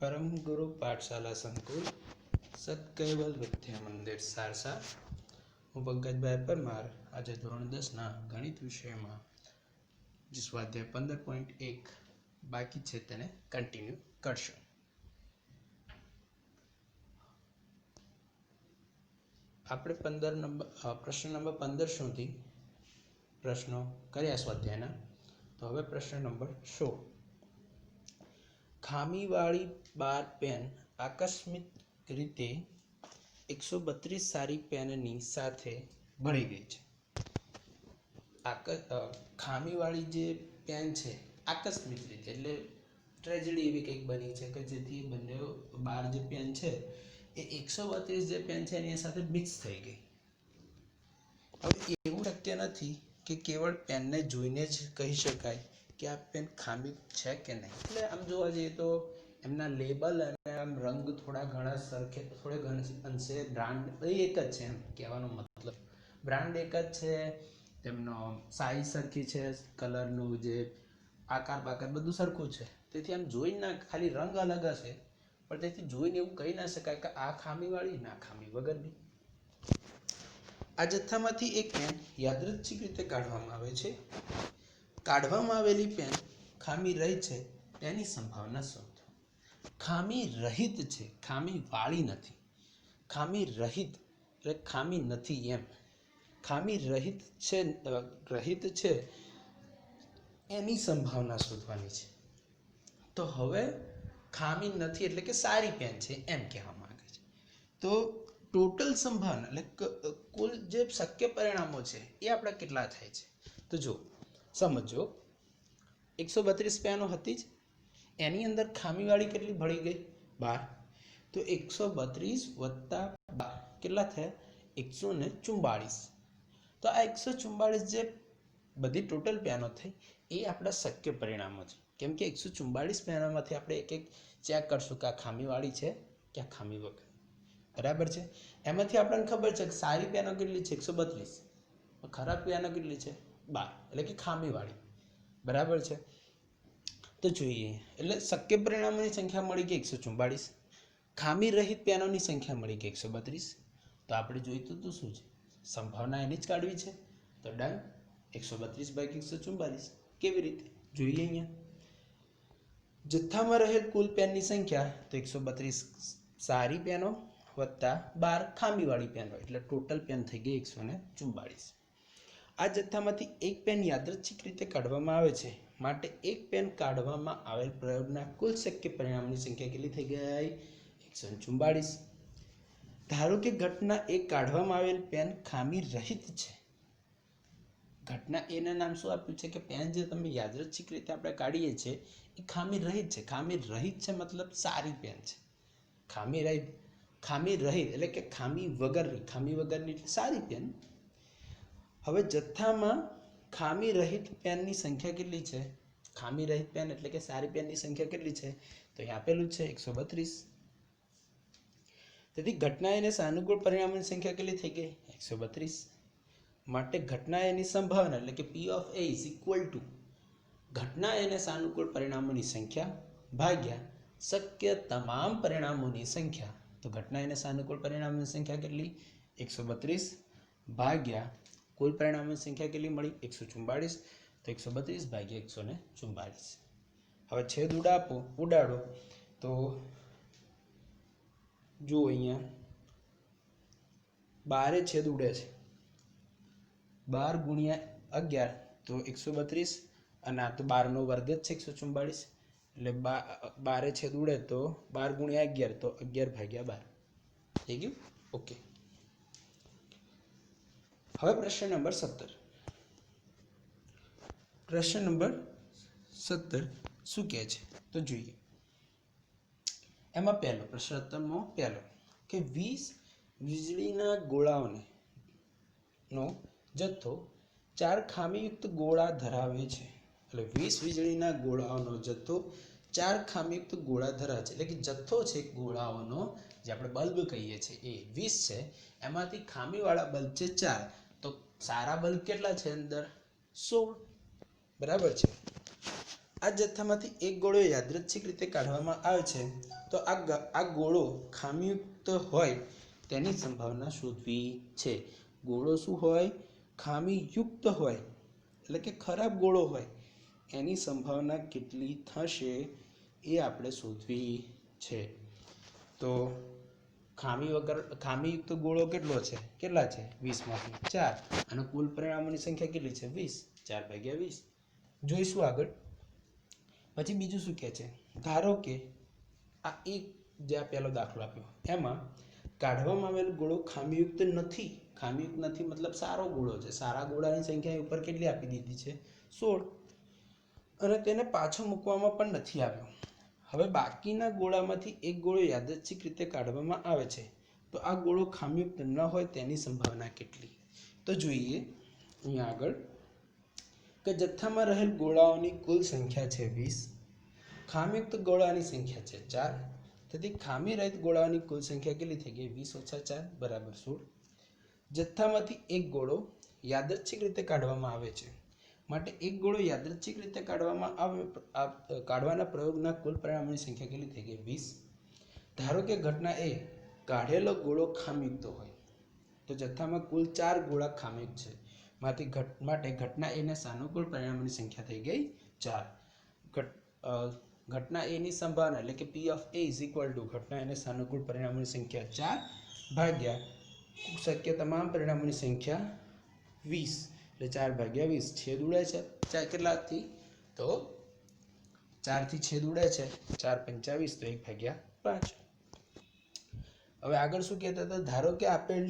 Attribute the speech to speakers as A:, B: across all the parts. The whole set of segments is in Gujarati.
A: परम गुरु पाठशाला संकुल सतकैवल विद्या मंदिर सारसा હું પંકજભાઈ પરમાર આજે ધોરણ 10ના ગણિત વિષયમાં જે સ્વાધ્યાય 15.1 બાકી છે તેને કન્ટિન્યુ કરશું. આપણે પ્રશ્ન નંબર 15 સુધી પ્રશ્નો કર્યા સ્વાધ્યાયના. તો હવે પ્રશ્ન નંબર 16. ખામીવાળી 12 પેન આકસ્મિક રીતે 132 સારી પેનની સાથે ભળી ગઈ છે. ખામીવાળી જે પેન છે આકસ્મિક રીતે એટલે ટ્રેજેડી એવી કંઈક બની છે કે જેથી બંને 12 જે પેન છે એ 132 જે પેન છે એની સાથે મિક્સ થઈ ગઈ. હવે એવું શક્ય નથી કે કેવળ પેનને જોઈને જ કહી શકાય કે આ પેન ખામી છે કે નહીં. એટલે આમ જોવા જઈએ તો એમના લેબલ અને આમ રંગ થોડા ઘણા સરખે, થોડે ઘણા અંશે બ્રાન્ડ એક જ છે, એમ કહેવાનો મતલબ બ્રાન્ડ એક જ છે, તેમનો સાઈઝ સરખી છે, કલરનું જે આકાર બાકાર બધું સરખું છે. તેથી આમ જોઈને ના, ખાલી રંગ અલગ હશે પણ તેથી જોઈને એવું કહી ના શકાય કે આ ખામીવાળી ના ખામી વગરની. આ જથ્થામાંથી એક પેન યાદૃચ્છિક રીતે કાઢવામાં આવે છે. કાઢવામાં આવેલી પેન ખામી રહી છે તેની સંભાવના શોધો. ખામી રહિત છે, ખામી વાળી નથી. ખામી રહિત એટલે ખામી નથી એમ. ખામી રહિત છે એની સંભાવના શોધવાની છે. તો હવે ખામી નથી એટલે કે સારી પેન છે એમ કહેવા માંગે છે. તો ટોટલ સંભાવના એટલે કુલ જે શક્ય પરિણામો છે એ આપણા કેટલા થાય છે? તો જો સમજો 132 પેનો હતી જ, એની અંદર ખામીવાળી કેટલી ભળી ગઈ? 12. તો 132 વત્તા 12 કેટલા થયા? 144. તો આ 144 જે બધી ટોટલ પેનો થઈ એ આપણા શક્ય પરિણામો છે. કેમ કે 144 પેનોમાંથી આપણે એક એક ચેક કરશું કે આ ખામીવાળી છે કે આ ખામી વગર. બરાબર છે. એમાંથી આપણને ખબર છે કે સારી પેનો કેટલી છે? 132. ખરાબ પેનો કેટલી છે? 12, એટલે કે ખામીવાળી. બરાબર છે. તો જોઈએ, એટલે શક્ય પરિણામોની સંખ્યા મળી ગઈ 144, ખામી રહિત પેનોની સંખ્યા મળી ગઈ 132. તો આપણે જોઈતું તો શું છે? સંભાવના એની જ કાઢવી છે. તો ડન, 132/144. કેવી રીતે જોઈએ? અહીંયા જથ્થામાં રહેલ કુલ પેનની સંખ્યા તો 132 સારી પેનો વત્તા 12 ખામીવાળી પેનો, એટલે ટોટલ પેન થઈ ગઈ 144. આ જથ્થામાંથી એક પેન યાદૃચ્છિક રીતે કાઢવામાં આવે છે, માટે એક પેન કાઢવામાં આવેલ પ્રયોગના કુલ શક્ય પરિણામની સંખ્યા કેટલી થઈ ગઈ? 144. ધારો કે ઘટના એક કાઢવામાં આવેલ પેન ખામી રહિત છે. ઘટના એના નામ શું આપ્યું છે કે પેન જે તમે યાદૃચ્છિક રીતે આપણે કાઢીએ છીએ એ ખામી રહિત છે. ખામી રહિત છે મતલબ સારી પેન છે. ખામી રહિત એટલે કે ખામી વગરની એટલે સારી પેન. હવે જથ્થામાં ખામી રહિત પેનની સંખ્યા કેટલી છે? ખામી રહિત પેન એટલે કે સારી પેનની સંખ્યા કેટલી છે? તો અહીં આપેલું છે 132. તેથી ઘટના એને સાનુકૂળ પરિણામોની સંખ્યા કેટલી થઈ ગઈ? 132. માટે ઘટના એની સંભાવના એટલે કે P of A is equal to ઘટના એને સાનુકૂળ પરિણામોની સંખ્યા ભાગ્યા શક્ય તમામ પરિણામોની સંખ્યા. તો ઘટના એને સાનુકૂળ પરિણામોની સંખ્યા કેટલી? 132 ભાગ્યા કુલ પરિણામોની સંખ્યા કેટલી મળી? 144. તો 132 ભાગ્યા 144. હવે છેદ ઉડાડો તો જો અહીંયા 12 છેદ ઉડે છે. 12 ગુણ્યા 11 તો 132, અને આ તો 12 નો વર્ગ જ છે 144, એટલે 12 છેદ ઉડે તો 12 ગુણ્યા 11 તો 11/12 થઈ ગયું. ઓકે. હવે પ્રશ્ન નંબર 17. પ્રશ્ન નંબર 17 શું કહે છે તો જોઈએ. એમાં પહેલો પ્રશ્ન કે 20 વીજળીના ગોળાઓનો જથ્થો 4 ખામીયુક્ત ગોળા ધરાવે છે. એટલે 20 વીજળીના ગોળાઓનો જથ્થો 4 ખામીયુક્ત ગોળા ધરાવે છે. એટલે કે જથ્થો છે ગોળાઓનો, જે આપણે બલ્બ કહીએ છીએ એ 20 છે. એમાંથી ખામીવાળા બલ્બ છે 4. તો સારા બલ્બ કેટલા છે અંદર? 16. બરાબર છે. આ જથ્થામાંથી એક ગોળો યાદચ્છિક રીતે કાઢવામાં આવે છે તો આ ગોળો ખામીયુક્ત હોય તેની સંભાવના શોધવી છે. ગોળો શું હોય? ખામીયુક્ત હોય, એટલે કે ખરાબ ગોળો હોય, એની સંભાવના કેટલી થશે એ આપણે શોધવી છે. તો ખામીયુક્ત ગોળો કેટલો છે? કેટલા છે? 20માંથી 4 અને કુલ પરિણામોની સંખ્યા કેટલી છે? 20. 4/20. જોઈશું આગળ. પછી બીજું શું કહે છે? ધારો કે આ એક જે આ પહેલો દાખલો આપ્યો એમાં કાઢવામાં આવેલ ગોળો ખામીયુક્ત નથી. ખામીયુક્ત નથી મતલબ સારો ગોળો છે. સારા ગોળાની સંખ્યા ઉપર કેટલી આપી દીધી છે? 16. અને તેને પાછો મૂકવામાં પણ નથી આવ્યો. હવે બાકીના ગોળામાંથી એક ગોળો યાદચ્છિક રીતે કાઢવામાં આવે છે તો આ ગોળો ખામીયુક્ત ન હોય તેની સંભાવના કેટલી? તો જોઈએ અહીંયા આગળ કે જથ્થામાં રહેલ ગોળાઓની કુલ સંખ્યા છે 20. ખામીયુક્ત ગોળાની સંખ્યા છે 4. તેથી ખામી રહિત ગોળાઓની કુલ સંખ્યા કેટલી થઈ ગઈ? 20 - 4 = 16. જથ્થામાંથી એક ગોળો યાદચ્છિક રીતે કાઢવામાં આવે છે માટે એક ગોળો યાદચ્છિક રીતે કાઢવાના પ્રયોગના કુલ પરિણામોની સંખ્યા કેટલી થઈ ગઈ? 20. ધારો કે ઘટના એ કાઢેલો ગોળો ખામીયુક્ત હોય તો જથ્થામાં કુલ 4 ગોળા ખામીયુક્ત છે માટે ઘટના એને સાનુકૂળ પરિણામોની સંખ્યા થઈ ગઈ 4. ઘટના એની સંભાવના એટલે કે P of A = ઘટના એને સાનુકૂળ પરિણામોની સંખ્યા 4 ભાગ્યા શક્ય તમામ પરિણામોની સંખ્યા 20 એટલે 4/20. છેદ ઉડે છે કેટલાથી? તો 4 થી છેદ ઉડે છે 4 × 25 તો 1/5. હવે આગળ શું કહેતા હતા? ધારો કે આપેલ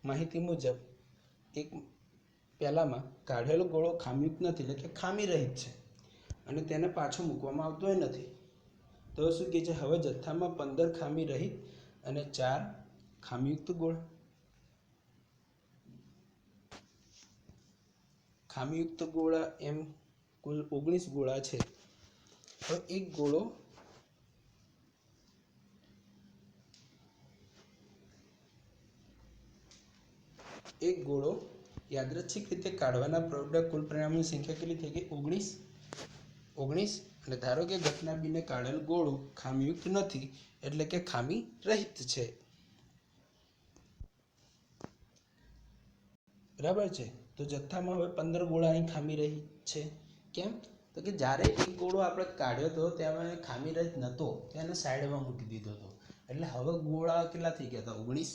A: માહિતી મુજબ એક પહેલામાં કાઢેલો ગોળો ખામીયુક્ત નથી એટલે કે ખામી રહિત છે અને તેને પાછો મૂકવામાં આવતો નથી. તો શું કહે છે? હવે જથ્થામાં 15 ખામી રહિત અને 4 ખામીયુક્ત ગોળા. ખામીયુક્ત ગોળા એમ કુલ 19 ગોળા છે. હવે એક ગોળો યાદચ્છિક રીતે કાઢવાના પ્રયોગના કુલ પરિણામોની સંખ્યા કેટલી થઈ ગઈ? 19. અને ધારો કે ઘટના બીને કાઢેલ ગોળો ખામીયુક્ત નથી એટલે કે ખામી રહિત છે. બરાબર છે. તો જથ્થામાં હવે 15 ગોળાની ખામી રહિત છે. કેમ? તો કે જ્યારે એક ગોળો આપણે કાઢ્યો હતો તેમાં ખામી રહિત નહોતો, તેને સાઈડમાં મૂકી દીધો હતો. એટલે હવે ગોળા કેટલા થઈ ગયા હતા? 19.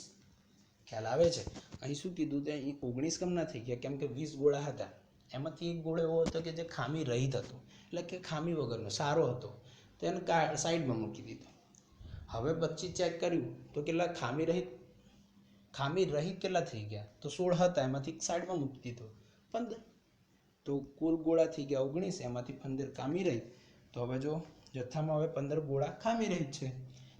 A: ખ્યાલ આવે છે? અહીં શું કીધું? તે અહીં 19 કેમ ના થઈ ગયા? કેમ કે 20 ગોળા હતા, એમાંથી એક ગોળો એવો હતો કે જે ખામી રહિત હતો, એટલે કે ખામી વગરનો સારો હતો, તો એને સાઈડમાં મૂકી દીધો. હવે પછી ચેક કર્યું તો કેટલા ખામી રહિત કેટલા થઈ ગયા? તો 16 હતા, એમાંથી સાઈડમાં મૂકી દીધો 15. તો કુલ ગોળા થઈ ગયા 19, એમાંથી 15 ખામી રહિત. તો હવે જો જથ્થામાં હવે 15 ગોળા ખામી રહિત છે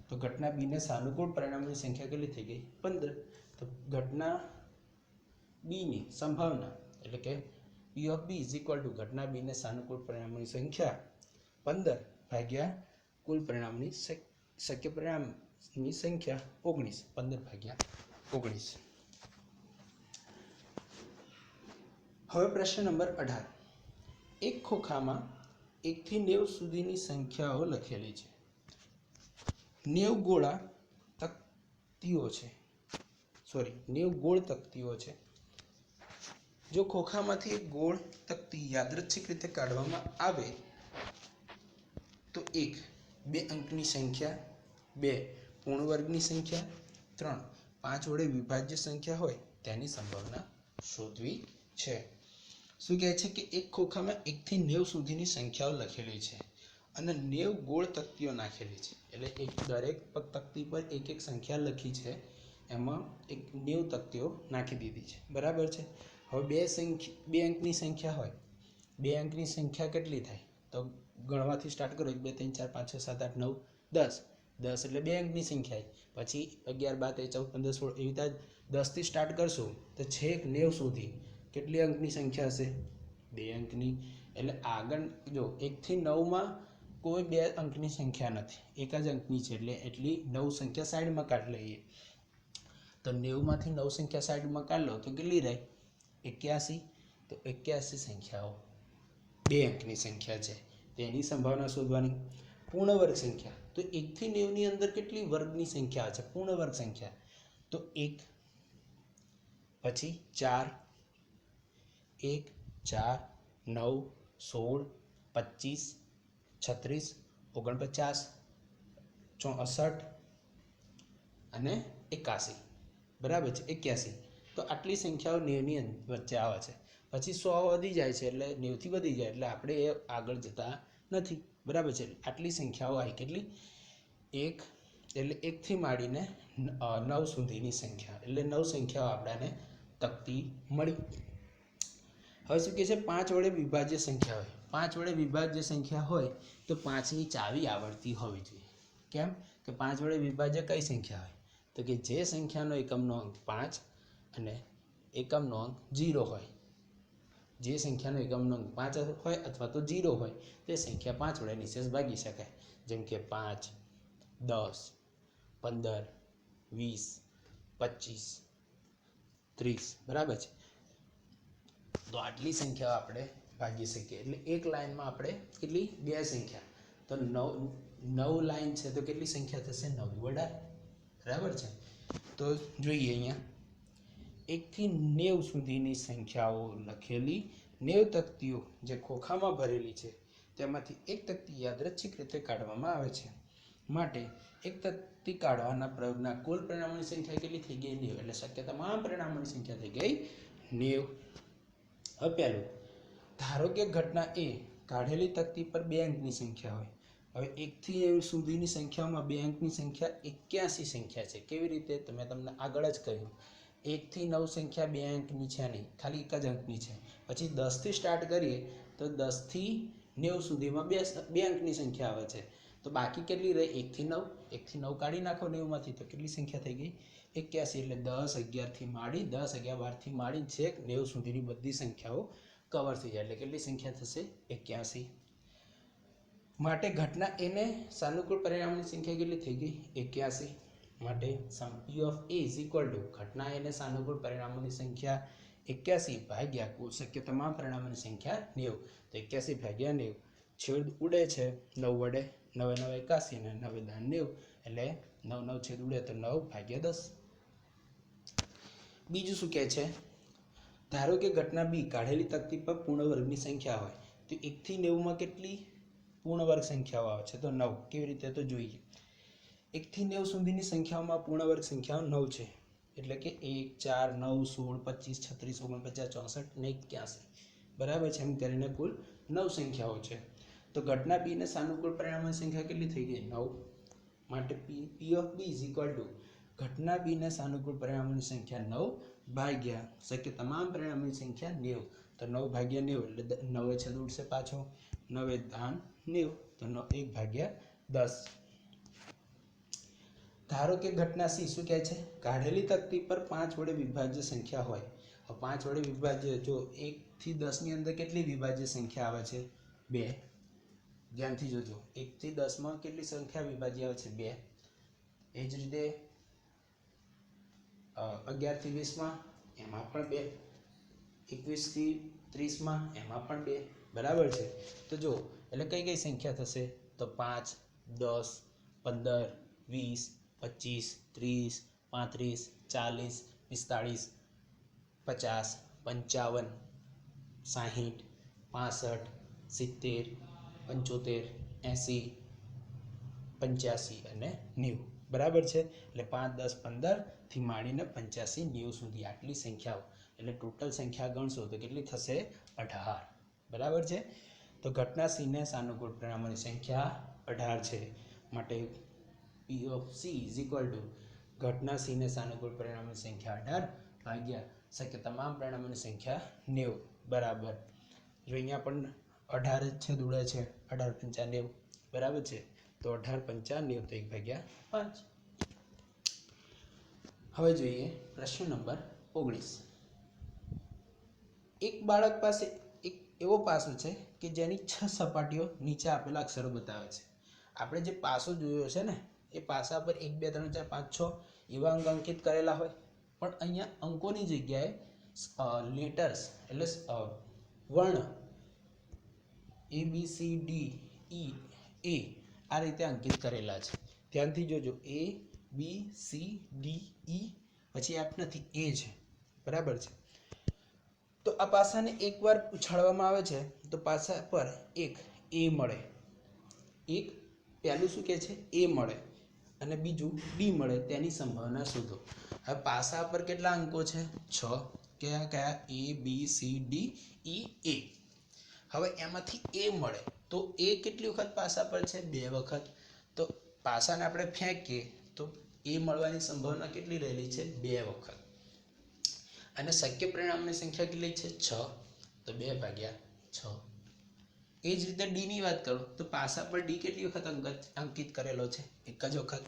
A: તો ઘટના બીને સાનુકૂળ પરિણામોની સંખ્યા કેટલી થઈ ગઈ? 15. તો ઘટના બીની સંભાવના એટલે કે P of B = ઘટના બીને સાનુકૂળ પરિણામોની સંખ્યા 15 ભાગ્યા કુલ પરિણામની શક્ય પરિણામની સંખ્યા 19. 15/19. હવે પ્રશ્ન નંબર 18. એક ખોખામાં 1 થી 90 સુધીની સંખ્યાઓ લખેલી છે. 90 ગોળ તકતીઓ છે. જો ખોખામાંથી એક ગોળ તકતી યાદચ્છિક રીતે કાઢવામાં આવે તો 1 2 અંકની સંખ્યા, 2 પૂર્ણ વર્ગની સંખ્યા, 3 5 વડે વિભાજ્ય સંખ્યા હોય તેની સંભાવના શોધવી છે. શું કહે છે કે એક ખોખામાં 1 થી 90 સુધીની સંખ્યાઓ લખેલી છે અને 90 ગોળ તકતીઓ નાખેલી છે. એટલે દરેક તકતી પર એક સંખ્યા લખી છે, એમાં 90 તકતીઓ નાખી દીધી છે. બરાબર છે. હવે 2 અંકની સંખ્યા હોય, 2 અંકની સંખ્યા કેટલી થાય? તો ગણવાથી સ્ટાર્ટ કરો. 1 2 3 4 5 6 7 8 9 10. 10 એટલે 2 અંકની સંખ્યા. પછી 11 12 13 14 15 16 એવી રીતે 10 થી સ્ટાર્ટ કરશું તો છેક 90 સુધી કેટલી અંકની સંખ્યા હશે? 2 અંકની. એટલે આગળ જો 1 થી 9માં કોઈ 2 અંકની સંખ્યા નથી, એક જ અંકની છે, એટલે એટલી 9 સંખ્યા સાઈડમાં કાઢી લઈએ. તો 90માંથી 9 સંખ્યા સાઈડમાં કાઢ લો તો કેટલી રહે? 81. તો 81 સંખ્યાઓ 2 અંકની સંખ્યા છે. તેની સંભાવના શોધવાની. પૂર્ણ વર્ગ સંખ્યા, તો 1 થી 90 ની અંદર કેટલી વર્ગની સંખ્યા છે? પૂર્ણ વર્ગ સંખ્યા તો 1, પછી 4, 1, 4, 9, 16, 25, 36, 49, 64 અને 81, બરાબર છે, 81. તો આટલી સંખ્યાઓ 90ની વચ્ચે આવે છે. પછી 100 વધી જાય છે, એટલે 90થી વધી જાય, એટલે આપણે એ આગળ જતા નથી, બરાબર છે. આટલી સંખ્યાઓ આવી, કેટલી? 1 એટલે 1થી માંડીને 9 સુધીની સંખ્યા, એટલે 9 સંખ્યાઓ આપણને તકતી મળી. હવે શું કહે છે? 5 વડે વિભાજ્ય સંખ્યા હોય. 5 વડે વિભાજ્ય સંખ્યા હોય તો 5ની ચાવી આવડતી હોવી જોઈએ. કેમ કે 5 વડે વિભાજ્ય કઈ સંખ્યા હોય? તો કે જે સંખ્યાનો એકમનો અંક 5 અને એકમનો અંક 0 હોય. જે સંખ્યાનો એકમનો અંક 5 હોય અથવા તો 0 હોય તે સંખ્યા 5 વડે નિશેષ ભાગી શકાય. જેમ કે 5, 10, 15, 20, 25, 30, બરાબર છે. તો આટલી સંખ્યાઓ આપણે ભાગી શકીએ. એટલે એક લાઈનમાં આપણે કેટલી? 2 સંખ્યા. તો 9 લાઈન છે તો કેટલી સંખ્યા થશે? 9 વડા, બરાબર છે. તો જોઈએ અહીંયા 1 થી 90 સુધીની સંખ્યાઓ લખેલી 90 તકતીઓ જે ખોખામાં ભરેલી છે તેમાંથી એક તકતી યાદચ્છિક રીતે કાઢવામાં આવે છે. માટે એક તકતી કાઢવાના પ્રયોગના કુલ પરિણામોની સંખ્યા કેટલી થઈ ગઈ? 90. એટલે શક્ય તમામ પરિણામોની સંખ્યા થઈ ગઈ 90. હવે પહેલું, ધારો કે ઘટના એ કાઢેલી તકતી પર 2 અંકની સંખ્યા હોય. હવે 1 થી 90 સુધીની સંખ્યાઓમાં 2 અંકની સંખ્યા 81 સંખ્યા છે. કેવી રીતે? તો મેં તમને આગળ જ કહ્યું, 1 થી 9 સંખ્યા 2 અંકની છે નહીં, ખાલી એક જ અંકની છે. પછી 10થી સ્ટાર્ટ કરીએ તો 10 થી 90 સુધીમાં 2 અંકની સંખ્યા આવે છે. તો બાકી કેટલી રહી? 1 થી 9. 1 થી 9 કાઢી નાખો 90માંથી તો કેટલી સંખ્યા થઈ ગઈ? 81. એટલે 10, 11 થી માંડી 10, 11, 12 થી માંડી છેક 90 સુધીની બધી સંખ્યાઓ કવર થઈ જાય. એટલે કેટલી સંખ્યા થશે? 81. માટે ઘટના એને સાનુકૂળ પરિણામોની સંખ્યા કેટલી થઈ ગઈ? 81. માટે P of A is equal to ઘટના એને સાનુકૂળ પરિણામોની સંખ્યા 81 ભાગ્યા કુલ શક્ય તમામ પરિણામોની સંખ્યા 90. તો 81 ભાગ્યા 90, છેદ ઉડે છે 9 વડે, 9 9 81 અને 9 10 90, એટલે 9 9 છેદ ઉડે તો 9 ભાગ્યા 10. બીજું શું કહે છે? ધારો કે ઘટના બી કાઢેલી તકતી પર પૂર્ણ વર્ગની સંખ્યા હોય તો 1 થી 90માં કેટલી પૂર્ણ વર્ગ સંખ્યાઓ આવે છે? તો 9. કેવી રીતે? તો જોઈએ. 1 થી 90 સુધીની સંખ્યાઓમાં પૂર્ણ વર્ગ સંખ્યાઓ 9 છે. એટલે કે 1, 4, 9, 16, 25, 36, 49, 64 અને 81, બરાબર છે. એમ કરીને કુલ 9 સંખ્યાઓ છે. તો ઘટના બી ને સાનુકૂળ પરિણામોની સંખ્યા કેટલી થઈ ગઈ? 9. માટે P of B is equal to ઘટના બી ને સાનુકૂળ પરિણામોની સંખ્યા 9 ભાગ્યા શક્ય તમામ પરિણામોની સંખ્યા 90. તો 9 ભાગ્યા 90 એટલે 9 છેદ ઉડશે પાછો, 9 દાન 90, તો 1 ભાગ્યા 10. ધારો કે ઘટના સી શું કહે છે? કાઢેલી તકતી પર 5 વડે વિભાજ્ય સંખ્યા હોય. 5 વડે વિભાજ્ય, જો 1 થી 10 ની અંદર કેટલી વિભાજ્ય સંખ્યા આવે છે? 2. ધ્યાનથી જોજો, 1 થી 10માં કેટલી સંખ્યા વિભાજ્ય આવે છે? 2. એ જ રીતે 11 થી 20માં એમાં પણ 2, 21 થી 30માં એમાં પણ 2, બરાબર છે. તો જો એટલે કઈ કઈ સંખ્યા થશે? તો 5, 10, 15, 20, 25, 30, 35, 40, 45, 50, 55, 60, 65, 70, 75, 80, 85 અને 90, બરાબર છે. એટલે 5, 10, 15 થી માંડીને 85, 90 સુધી આટલી સંખ્યાઓ, એટલે ટોટલ સંખ્યા ગણશો તો કેટલી થશે? 18, બરાબર છે. તો ઘટના સી ને સાનુકૂળ પરિણામોની સંખ્યા 18 છે. માટે P of C is equal to ઘટના સી ને સાનુકૂળ પરિણામોની સંખ્યા 18 ભાગ્યા શક્ય તમામ પરિણામોની સંખ્યા 90, બરાબર. જો અહીંયા પણ 18 જ છે, દૂડે છે 18 × 5 = 90, બરાબર છે. તો 18 × 5 = 90, તો 1/5. હવે જોઈએ પ્રશ્ન નંબર 19. એક બાળક પાસે એક એવો પાસો છે કે જેની 6 સપાટીઓ નીચે આપેલા અક્ષરો બતાવે છે. આપણે જે પાસો જોયો છે ને એ પાસા પર 1 2 3 4 5 6 એવા અંક અંકિત કરેલા હોય, પણ અહીંયા અંકોની જગ્યાએ લેટર્સ એટલે વર્ણ ABCD E A આ રીતે અંકિત કરેલા છે. ધ્યાનથી જોજો ABCD E પછી F નથી, A છે, બરાબર છે. તો આ પાસાને એકવાર ઉછાળવામાં આવે છે તો પાસા પર એક A મળે, એક પહેલું શું કહે છે A મળે અને બીજું D મળે, તેની સંભાવના શોધો. હવે પાસા પર કેટલા અંકો છે? 6. કયા કયા? ABCD E A. હવે એમાંથી A મળે તો A કેટલી વખત પાસા પર છે? 2 વખત. તો પાસાને આપણે ફેંકીએ તો A મળવાની સંભાવના કેટલી રહેલી છે? 2 વખત. અને શક્ય પરિણામની સંખ્યા કેટલી છે? 6. તો 2/6. એ જ રીતે D ની વાત કરું તો પાસા પર D કેટલી વખત અંકિત કરેલો છે? 1 જ વખત.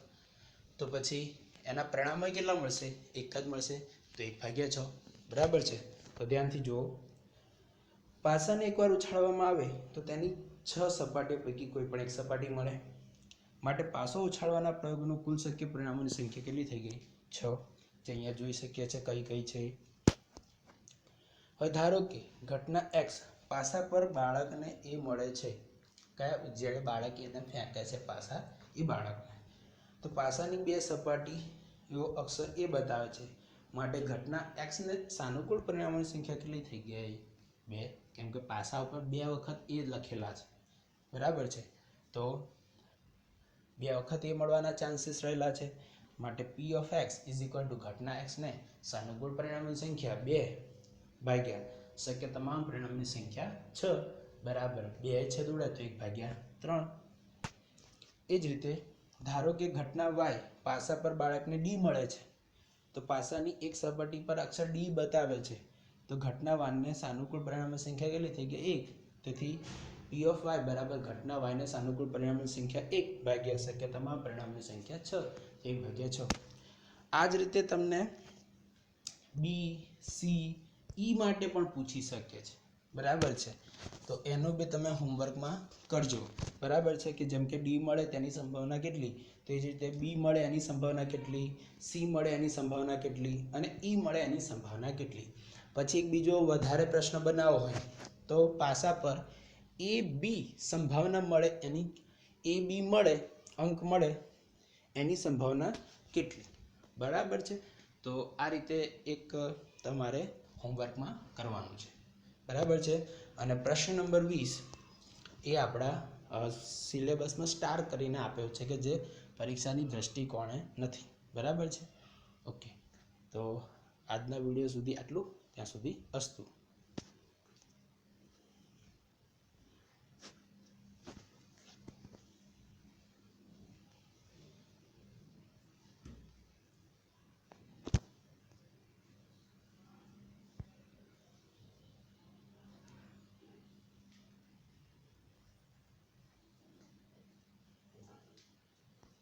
A: તો પછી એના પરિણામો કેટલા મળશે? 1 જ મળશે. તો 1/6. બરાબર છે. તો ધ્યાનથી જુઓ, પાસાને એકવાર ઉછાળવામાં આવે તો તેની 6 સપાટીઓ પૈકી કોઈ પણ એક સપાટી મળે. માટે પાસો ઉછાળવાના પ્રયોગનું કુલ શક્ય પરિણામોની સંખ્યા કેટલી થઈ ગઈ? 6. જે અહીંયા જોઈ શકીએ છીએ કઈ કઈ છે. હવે ધારો કે ઘટના x પાસા પર બાળકને A મળે છે. કયા? જ્યારે બાળક એને ફેંકે છે પાસા, એ બાળકને. તો પાસાની 2 સપાટીઓ અક્ષર A બતાવે છે. માટે ઘટના x ને સાનુકૂળ પરિણામોની સંખ્યા કેટલી થઈ ગઈ? 2. કેમ કે પાસા ઉપર 2 વખત A લખેલા છે, બરાબર છે. તો 2 વખત A મળવાના ચાન્સીસ રહેલા છે. માટે P of x ઘટના x ને સાનુકૂળ પરિણામોની સંખ્યા 2 ભાગ્યા શક્ય તમામ પરિણામની સંખ્યા 6 બરાબર 2 છેદ ઉડે તો 1/3. એ જ રીતે ધારો કે ઘટના y પાસા પર બાળકને D મળે છે. તો પાસાની એક સપાટી પર અક્ષર D બતાવે છે. તો ઘટના y ને સાનુકૂળ પરિણામની સંખ્યા કેટલી થઈ ગઈ? 1. તેથી P of y બરાબર ઘટના y ને સાનુકૂળ પરિણામની સંખ્યા 1 ભાગ્યા શક્ય તમામ પરિણામની સંખ્યા 6, 1/6. આ જ રીતે તમને B, C, E માટે પણ પૂછી શકે છે, બરાબર છે. તો એનો બી તમે હોમવર્કમાં કરજો, બરાબર છે. કે જેમ કે D મળે તેની સંભાવના કેટલી, તો એ જ રીતે B મળે એની સંભાવના કેટલી, C મળે એની સંભાવના કેટલી અને E મળે એની સંભાવના કેટલી. પછી એક બીજો વધારે પ્રશ્ન બનાવવો હોય તો પાસા પર AB સંભાવના મળે એની AB મળે અંક મળે એની સંભાવના કેટલી, બરાબર છે. તો આ રીતે એક તમારે હોમવર્કમાં કરવાનું છે, બરાબર છે. અને પ્રશ્ન નંબર 20 એ આપણા સિલેબસમાં સ્ટાર કરીને આપ્યો છે કે જે પરીક્ષાની દ્રષ્ટિકોણે નથી, બરાબર છે. ઓકે, તો આજના વિડીયો સુધી આટલું. ત્યાં સુધી અસ્તુ.